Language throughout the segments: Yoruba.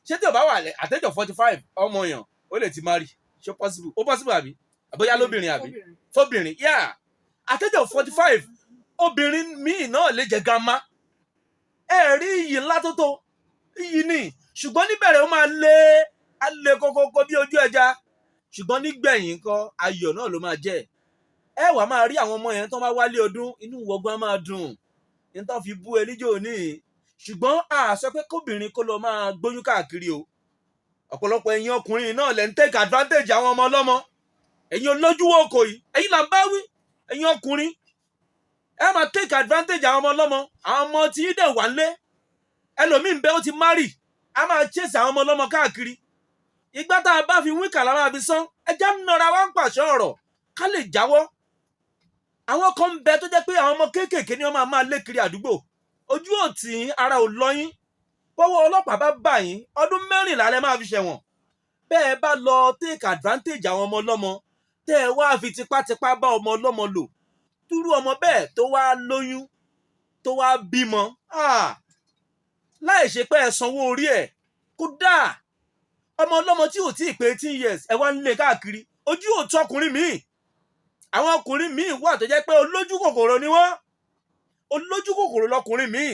ṣé tí ò bá wà àtẹ́jọ́ 45 ọmọ èèyàn ó lè ti marry ṣé possible ó possible àbí bóyá lóbìnrin àbí fóbìnrin yeah àtẹ́jọ́ 45 obìnrin míì náà lè jẹ́ grandma ẹ rí iyì ńlá tó tó iyì ni ṣùgbọ́n níbẹ̀rẹ̀ ó máa lé kókókó bí ojú ẹja ṣùgbọ́n nígbẹ̀yìn nǹkan ayọ̀ náà ló máa jẹ́ ẹ wà máa rí àwọn ọmọ yẹn tó máa wálé ọdún inú wọgbọ́n máa dùn ní tó fi bú ẹlíjò ní ṣùgbọ́n a sọ pé kóbìnrin kó lọ máa gbóyún káàkiri o ọ̀pọ̀lọpọ̀ ẹ̀yin ọkùnrin náà lẹ́ ń take advantage àwọn ọmọ ọlọ́mọ ẹ̀yin olójú-wòòkò yìí ẹ̀yin là ń bá wí ẹ̀yin ọkùnrin ẹ máa take advantage àwọn ọmọ ọlọ́mọ àwọn ọmọ tí í dẹ̀ wà lé ẹlòmíín bẹ́ẹ̀ ó ti marry a máa chase àwọn ọmọ ọlọ́mọ káàkiri ìgbà tá a bá fi wíkà la máa fi sán ẹja ń nọra wá ń pàṣẹ ọ̀rọ̀ ká lè jáwọ́ àwọn kan ń bẹ tó jẹ́ pé àwọn ọmọ kéékèèké ni wọ́n máa lé kiri àdúgbò ojú òtí ara ò lọ́yìn bọ́wọ́ ọlọ́pàá bá bà yín ọdún 14 lẹ́ máa fi ṣẹ̀wọ̀n bẹ́ẹ̀ bá lọ take advantage àwọn ọmọ ọlọ́mọ tẹ́ ẹ wá fi tipátipá bá ọmọ ọlọ́mọ lò túrú ọmọ bẹ́ẹ̀ tó wá lóyún tó wá bímọ láì ṣe pé ẹ sanwó orí ẹ̀ kódà ọmọ ọlọ́mọ tí ò tí ì pé 18 years ẹ wá ń lé káàkiri ojú òtún ọkùnrin míì àwọn ọkùnrin míì wà tó jẹ́ pé olójú kòkòrò ni wọ́n olójú kòkòrò lọkùnrin míì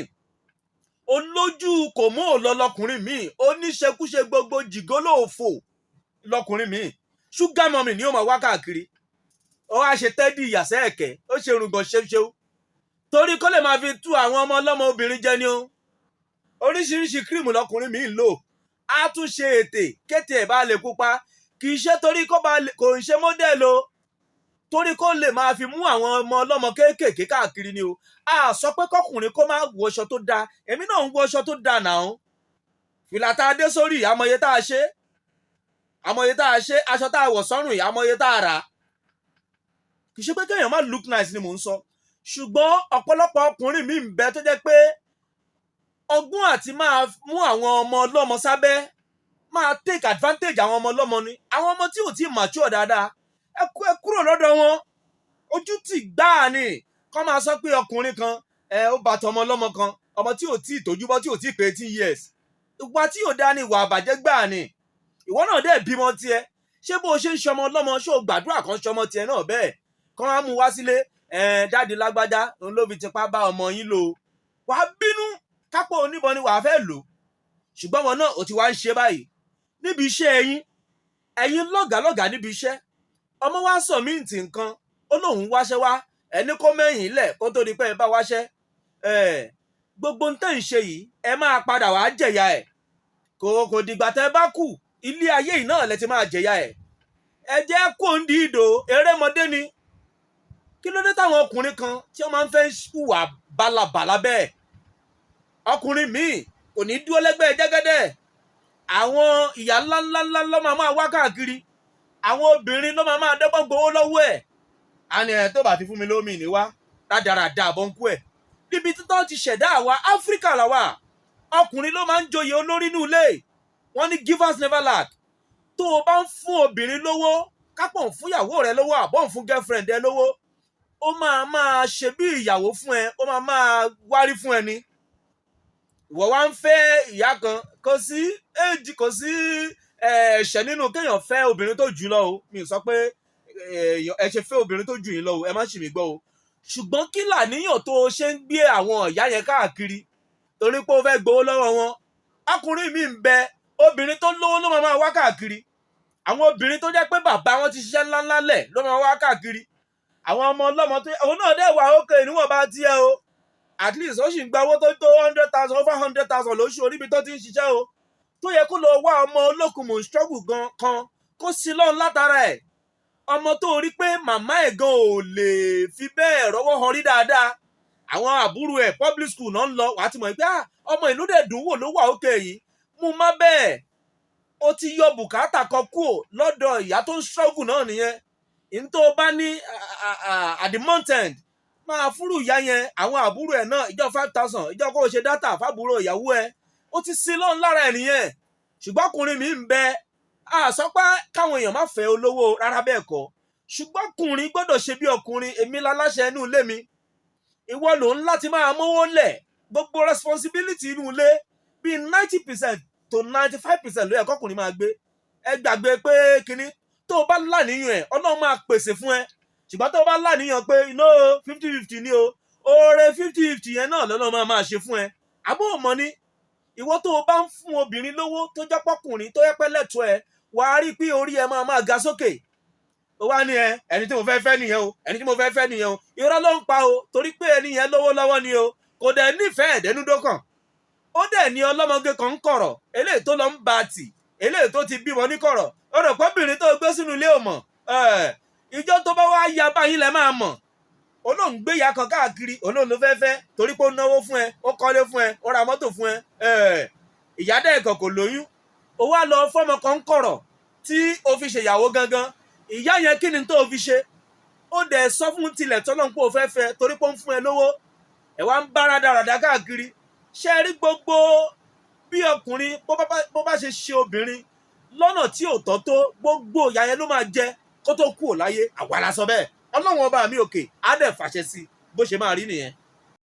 olójú kò mú òlọ lọkùnrin míì oníṣekúṣe gbogbo jìgólóòfò lọkùnrin míì ṣúgà mọ́mì ni ó máa wá káàkiri ó wá ṣe tẹ́dí ìyàsẹ́ ẹ̀kẹ́ ó ṣe rùngbọ̀n ṣeéṣeú torí kó lè máa fi tú àwọn ọmọ ọlọ́mọ obìnrin jẹ ni ó oríṣiríṣi kírìmù lọkùnrin míì ń lò á tún ṣe ètè kété ẹ̀ bá lè pupa kì í ṣe torí kò ń ṣe mọ́dẹ́lì o torí kó lè máa fi mú àwọn ọmọ ọlọ́mọ kéékèèké káàkiri ni o a sọ pé kọkùnrin kó máa wọṣọ tó dáa èmi náà ń wọṣọ tó dáa náà fìlà tá a dé sórí àmọye tá a ṣe aṣọ tá a wọ̀ sọ́rùn àmọye tá a rà kì í ṣe pé kéèyàn má look nice ni mò ń sọ ṣùgbọ́n ọ̀pọ̀lọpọ̀ ọkùnrin mi ń bẹ tó jẹ́ pé ọgbọ́n àti máa mú àwọn ọmọ ọlọ́mọ sábẹ́ máa take advantage àwọn ọmọ ọlọ́mọ ni àwọn ọmọ tí ò tí ì mature dáadáa ẹ kúrò lọ́dọ̀ wọn ojú tì gbáà ni kọ́ máa sọ pé ọkùnrin kan ó bàtà ọmọ ọlọ́mọ kan ọmọ tí ò tí ì tójú bọ́ tí ò tí ì pé 18 years ìwà tí ò dá ní ìwà àbàjẹ́ gbáà ni ìwọ náà dẹ̀ bímọ tiẹ̀ ṣé bó o ṣe ń ṣọmọ ọlọ́mọ ṣó o gbàdúrà kan ṣọmọ tiẹ̀ náà bẹ́ẹ̀ kọ́ á mú wá sílé dáàdi lágbájá òun ló fi tipá bá ọmọ yín lò wàá bínú kápò oníbọn ni wàá fẹ́ lò ṣùgbọ́n wọn náà ò ti wá ń ṣe báyìí níbi iṣẹ́ ẹ̀yin lọ́gàálọ́gàá níbi iṣẹ́ ọmọ wa sọ̀míǹtì nǹkan ó lóun wáṣẹ́ wá ẹni kó mẹ́yìn lẹ̀ kó tó di pé ẹ bá wáṣẹ́ gbogbo ń tẹ̀ ń ṣe yìí ẹ máa padà wá jẹ̀yà ẹ̀ kò dìgbà tẹ́ bá kù ilé ayé yìí náà lẹ ti máa jẹ̀yà ẹ̀ ẹ jẹ́ kó ń di ìdò erémọdé ni kí ló dé táwọn ọkùnrin kan tí wọ́n máa ń fẹ́ hùwà bálabàlà bẹ́ẹ̀ ọkùnrin míì kò ní dúró lẹ́gbẹ̀ẹ́ jẹ́gẹ́dẹ́ àwọn ìyá ńláńláńlá ló máa wá káàkiri àwọn obìnrin ló máa dọ́gbọ́n gbowó lọ́wọ́ ẹ̀ àní ẹ̀ tó bá ti fún mi lómi ní wá rádaràda àbọ̀nkú ẹ̀ níbi títọ́ ti ṣẹ̀dá àwa áfíríkà làwà ọkùnrin ló máa ń joyè olórí inú ilé wọ́n ní givers never lack tó o bá ń fún obìnrin lówó kápọ̀ ń fún ìyàwó rẹ lówó àbọ̀ ń fún girlfriend ẹ lówó ó máa ṣe bí ìyàwó fún ẹ ó máa wárí fún ẹ ni ìwọ wá ń fẹ́ ìyá kan kò sí ẹ̀ṣẹ̀ nínú kéèyàn fẹ́ obìnrin tó jù lọ o mi sọ pé ẹ ṣe fẹ́ obìnrin tó jù yín lọ o ẹ má ṣì mí gbọ́ o ṣùgbọ́n kí làníyàn tó ṣe ń gbé àwọn ìyá yẹn káàkiri torí pé ó fẹ́ gbowó lọ́wọ́ wọn ọkùnrin mi ń bẹ obìnrin tó lówó ló máa wá káàkiri àwọn obìnrin tó jẹ́ pé bàbá wọn ti ṣiṣẹ́ ńláńlá lẹ̀ ló máa wá káàkiri àwọn ọmọ ọlọ́mọ tó òun náà dẹ̀ wà ókè níwọ̀n bá tiẹ̀ o at least ó sì ń gba owó tó 100,000 over 100,000 lóṣù oríbi tó ti ń ṣiṣẹ́ o tó yẹ kó lọ wá ọmọ olókùn mò ń struggle gan kan kó sí lọ́run látara ẹ̀ ọmọ tó rí pé màmá ẹ̀ gan ò lè fi bẹ́ẹ̀ rọ́wọ́ hàn rí dáadáa àwọn àbúrò ẹ̀ public school náà ń lọ wàá ti mọ̀ pé ọmọ ìlú dẹ̀ dùn wò ló wà ókè yìí mú má bẹ́ẹ̀ ó ti yọ bùkátà kan kúrò lọ́dọ̀ ìyá tó ń struggle náà nìyẹn ìyẹn tó bá ní at the mountain máa fúrú ìyá yẹn àwọn àbúrò ẹ̀ náà ìjọ 5,000 ìjọ kó o ṣe dátà fábúrò ìyàwó ẹ̀ ó ti sí lọ́n lára ẹ̀ nìyẹn ṣùgbọ́n ọkùnrin mi ń bẹ àsọpá káwọn èèyàn má fẹ́ olówó rárá bẹ́ẹ̀ kọ́ ṣùgbọ́n ọkùnrin gbọ́dọ̀ ṣe bí ọkùnrin èmi láláṣẹ inú ilé mi ìwọ ló ń láti máa mówó lẹ̀ gbogbo responsibility inú ilé bíi 90% to 95% ló yẹ kọkùnrin máa gbé. Ẹ gbàgbé pé kinní tó o bá láníyàn ẹ̀ Ọlọ́run máa pèsè fún ẹ, ṣùgbọ́n tó o bá láníyàn pé 50-50 ni o, oore 50-50 yẹn náà lọ́nà máa ṣe fún ẹ. Àbó mọ̀ ni ìwọ tó o bá ń fún obìnrin lówó tó jẹ́ pọ́kùnrin tó yẹ pé lẹ́tọ̀ọ́ ẹ, wàá rí pé orí ẹ máa ga sókè. Ó wá ní ẹni tí mo fẹ́ fẹ́ nìyẹn o, ẹni tí mo fẹ́ fẹ́ nìyẹn o, irọ́ ló ń pa o, torí pé ẹni yẹn lówó lọ́wọ́ ni o, kò dẹ̀ nífẹ̀ẹ́ ẹ̀dẹ́núdọ́kàn. Ó dẹ̀ ní ọlọ́mọge kan ń kọ̀rọ̀, eléyìí tó lọ ń ba tì, eléyìí tó ti bímọ ní kọ̀rọ̀, ó rò pé obìnrin tó gbé sínú ilé ò mọ̀. Ìjọ tó bá wá ya báyìí lẹ máa mọ̀. Olóhùn gbé ya kan káàkiri, olóhùn ló fẹ́ fẹ́ torí pé ó náwó fún ẹ, ó kọ́lé fún ẹ, ó ra mọ́tò fún ẹ. Ìyá dẹ̀ ẹ̀kọ́ kò lóyún, ó wá lọ fọ́mọ kan ń kọ̀rọ̀ tí ó fi ṣèyàwó gangan. Ìyá yẹn kí ni tó fi ṣe? Ó dẹ̀ sọ fún tilẹ̀ tọ́lọ́n pé ó fẹ́ fẹ́ torí pé ó ń fún ẹ lówó. Ẹ wá ń bára dáradá káàkiri. Ṣé rí gbogbo bí ọkùnrin bó bá ṣe ṣe obìnrin lọ́nà tí ò tọ́ tó, gbogbo ìyà yẹn ló máa jẹ kó tó kú ò láyé. Àwa la sọ bẹ́ẹ̀. Ọlọ́run ọba mi òkè á dẹ̀ fàṣẹ sí bó ṣe máa rí nìyẹn.